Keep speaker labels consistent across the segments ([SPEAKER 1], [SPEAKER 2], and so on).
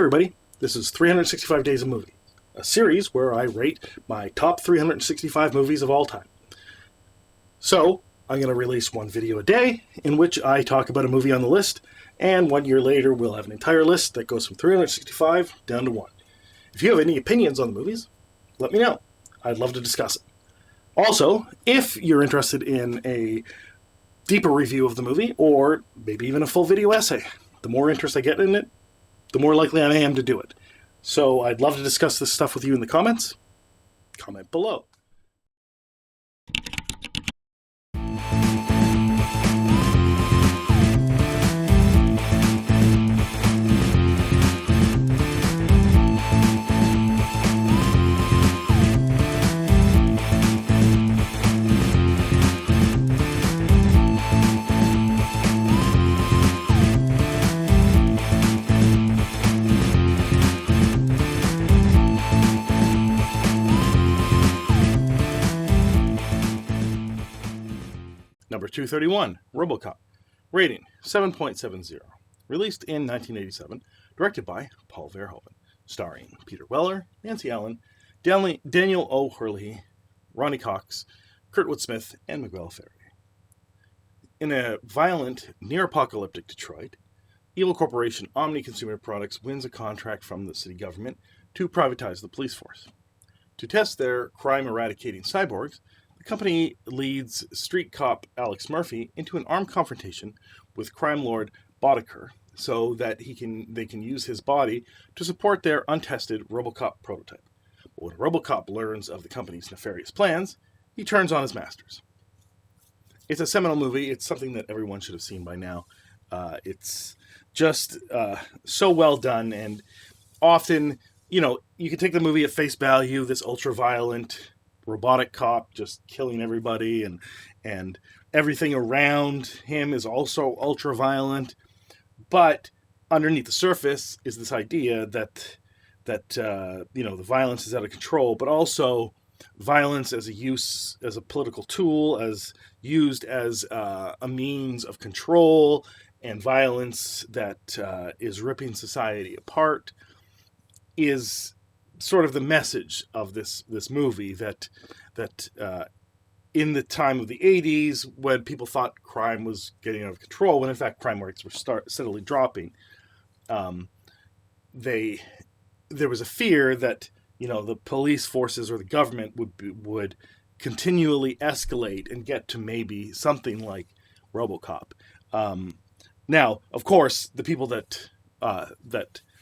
[SPEAKER 1] everybody, this is 365 Days of Movie, a series where I rate my top 365 movies of all time. So, I'm going to release one video a day in which I talk about a movie on the list, and 1 year later we'll have an entire list that goes from 365 down to 1. If you have any opinions on the movies, let me know. I'd love to discuss it. Also, if you're interested in a deeper review of the movie, or maybe even a full video essay, the more interest I get in it, the more likely I am to do it. So I'd love to discuss this stuff with you in the comments. Comment below. Number 231, RoboCop. Rating, 7.70. Released in 1987. Directed by Paul Verhoeven. Starring Peter Weller, Nancy Allen, Daniel O'Hurley, Ronny Cox, Kurtwood Smith, and Miguel Ferrer. In a violent, near-apocalyptic Detroit, evil corporation Omni Consumer Products wins a contract from the city government to privatize the police force. To test their crime-eradicating cyborgs, the company leads street cop Alex Murphy into an armed confrontation with crime lord Boddicker so that they can use his body to support their untested RoboCop prototype. But when RoboCop learns of the company's nefarious plans, he turns on his masters. It's a seminal movie. It's something that everyone should have seen by now. It's just so well done, and often, you can take the movie at face value, this ultra-violent robotic cop just killing everybody, and everything around him is also ultra violent, but underneath the surface is this idea that the violence is out of control, but also violence as a political tool, as used as a means of control, and violence that is ripping society apart is sort of the message of this movie, that in the time of the 80s, when people thought crime was getting out of control, when in fact crime rates were steadily dropping, there was a fear that the police forces or the government would continually escalate and get to maybe something like RoboCop. Now, of course, the people that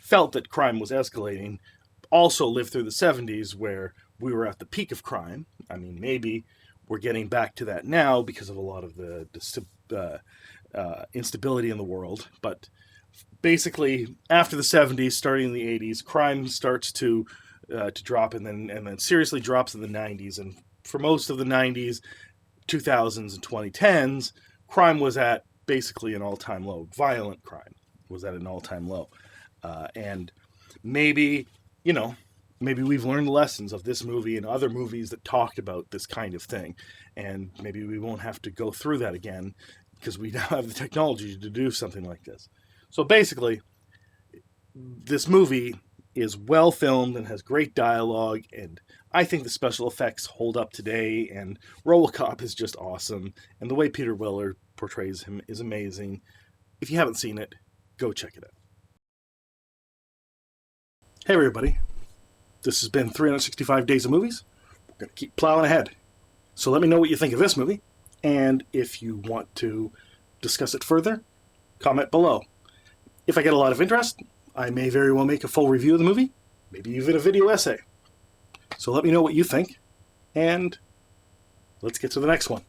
[SPEAKER 1] felt that crime was escalating also lived through the 70s, where we were at the peak of crime. I mean, maybe we're getting back to that now because of a lot of the instability in the world. But basically, after the 70s, starting in the 80s, crime starts to drop, and then seriously drops in the 90s. And for most of the 90s, 2000s, and 2010s, crime was at basically an all-time low. Violent crime was at an all-time low. And maybe we've learned lessons of this movie and other movies that talked about this kind of thing. And maybe we won't have to go through that again because we now have the technology to do something like this. So basically, this movie is well filmed and has great dialogue, and I think the special effects hold up today, and RoboCop is just awesome, and the way Peter Weller portrays him is amazing. If you haven't seen it, go check it out. Hey everybody, this has been 365 Days of Movies. We're going to keep plowing ahead. So let me know what you think of this movie, and if you want to discuss it further, comment below. If I get a lot of interest, I may very well make a full review of the movie, maybe even a video essay. So let me know what you think, and let's get to the next one.